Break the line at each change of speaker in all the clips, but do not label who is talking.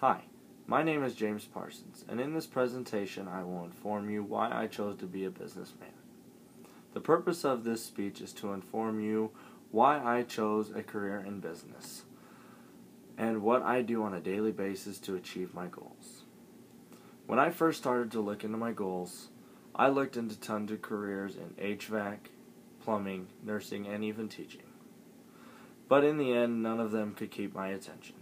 Hi, my name is James Parsons, and in this presentation I will inform you why I chose to be a businessman. The purpose of this speech is to inform you why I chose a career in business and what I do on a daily basis to achieve my goals. When I first started to look into my goals, I looked into tons of careers in HVAC, plumbing, nursing, and even teaching. But in the end, none of them could keep my attention.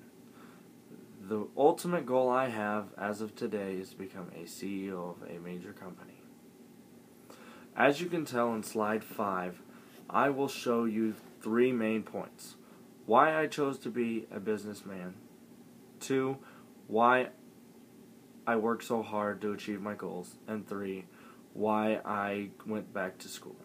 The ultimate goal I have as of today is to become a CEO of a major company. As you can tell in slide 5, I will show you 3 main points. Why I chose to be a businessman. 2, why I worked so hard to achieve my goals. And 3, why I went back to school.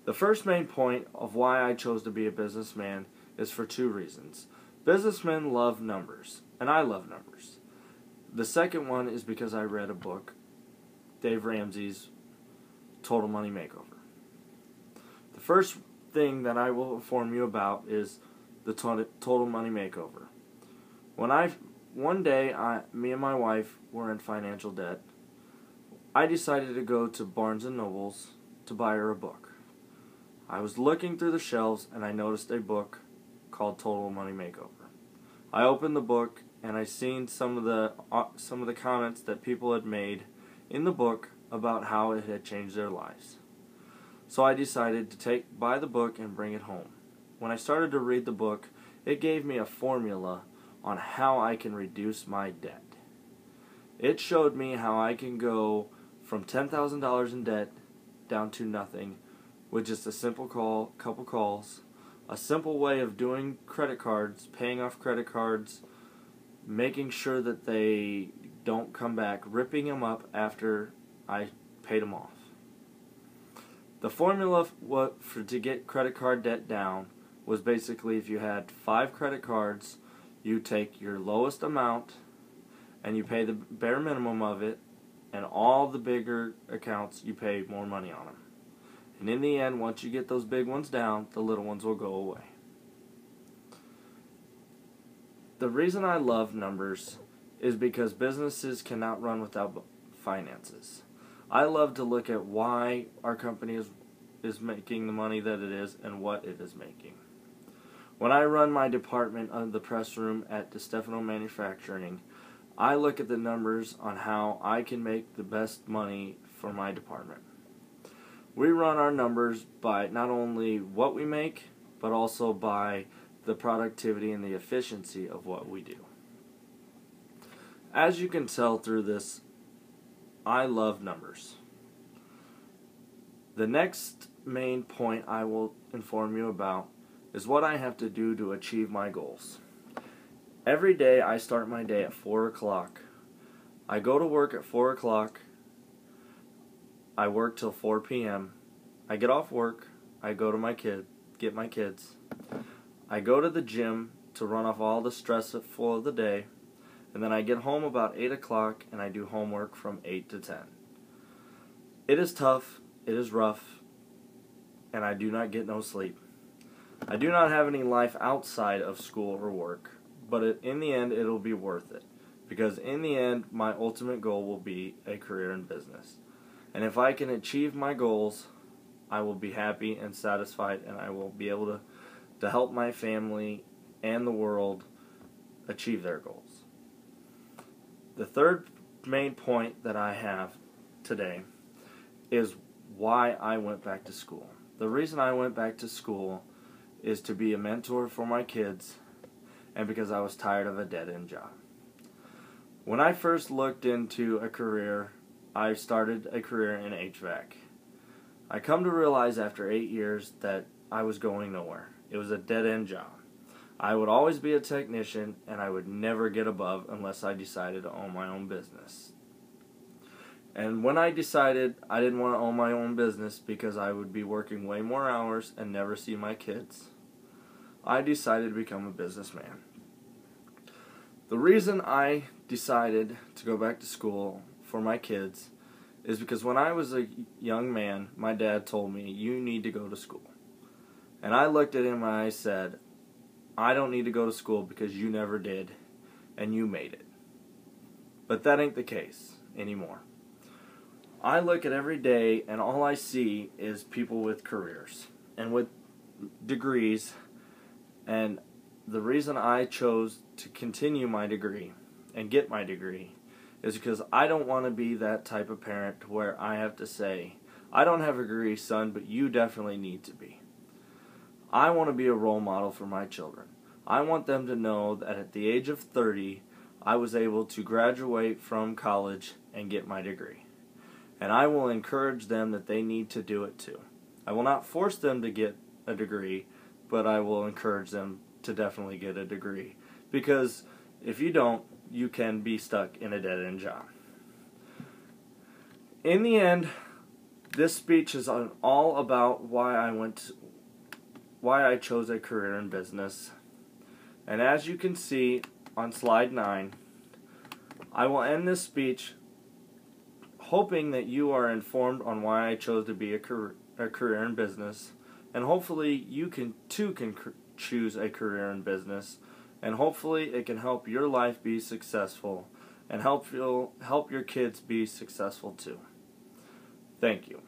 The first main point of why I chose to be a businessman is for 2 reasons. Businessmen love numbers, and I love numbers. The second one is because I read a book, Dave Ramsey's Total Money Makeover. The first thing that I will inform you about is the Total Money Makeover. One day, me and my wife were in financial debt. I decided to go to Barnes & Noble's to buy her a book. I was looking through the shelves and I noticed a book called Total Money Makeover. I opened the book and I seen some of the comments that people had made in the book about how it had changed their lives. So I decided to buy the book and bring it home. When I started to read the book, it gave me a formula on how I can reduce my debt. It showed me how I can go from $10,000 in debt down to nothing with just a simple couple calls, a simple way of doing credit cards, paying off credit cards, making sure that they don't come back, ripping them up after I paid them off. The formula to get credit card debt down was basically if you had 5 credit cards, you take your lowest amount and you pay the bare minimum of it, and all the bigger accounts you pay more money on them. And in the end, once you get those big ones down, the little ones will go away. The reason I love numbers is because businesses cannot run without finances. I love to look at why our company is making the money that it is and what it is making. When I run my department of the press room at DeStefano Manufacturing, I look at the numbers on how I can make the best money for my department. We run our numbers by not only what we make, but also by the productivity and the efficiency of what we do. As you can tell through this, I love numbers. The next main point I will inform you about is what I have to do to achieve my goals. Every day I start my day at 4 o'clock. I go to work at 4 o'clock. I work till 4 p.m. I get off work, I go to get my kids. I go to the gym to run off all the stress of the day, and then I get home about 8 o'clock and I do homework from 8 to 10. It is tough, it is rough, and I do not get no sleep. I do not have any life outside of school or work, but in the end it'll be worth it, because in the end my ultimate goal will be a career in business. And if I can achieve my goals, I will be happy and satisfied, and I will be able to help my family and the world achieve their goals. The third main point that I have today is why I went back to school. The reason I went back to school is to be a mentor for my kids, and because I was tired of a dead-end job. When I first looked into a career, I started a career in HVAC. I come to realize after 8 years that I was going nowhere. It was a dead-end job. I would always be a technician, and I would never get above unless I decided to own my own business. And when I decided I didn't want to own my own business because I would be working way more hours and never see my kids, I decided to become a businessman. The reason I decided to go back to school for my kids is because when I was a young man, my dad told me, "You need to go to school." And I looked at him and I said, "I don't need to go to school because you never did. and you made it. But that ain't the case anymore. I look at every day and all I see is people with careers and with degrees, and the reason I chose to continue my degree and get my degree is because I don't want to be that type of parent where I have to say, I don't have a degree, son, but you definitely need to be. I want to be a role model for my children. I want them to know that at the age of 30, I was able to graduate from college and get my degree. And I will encourage them that they need to do it too. I will not force them to get a degree, but I will encourage them to definitely get a degree. Because if you don't, you can be stuck in a dead-end job. In the end, this speech is all about why I chose a career in business. And as you can see on slide 9, I will end this speech hoping that you are informed on why I chose to be a career in business, and hopefully you can choose a career in business, and hopefully it can help your life be successful and help your kids be successful too. Thank you.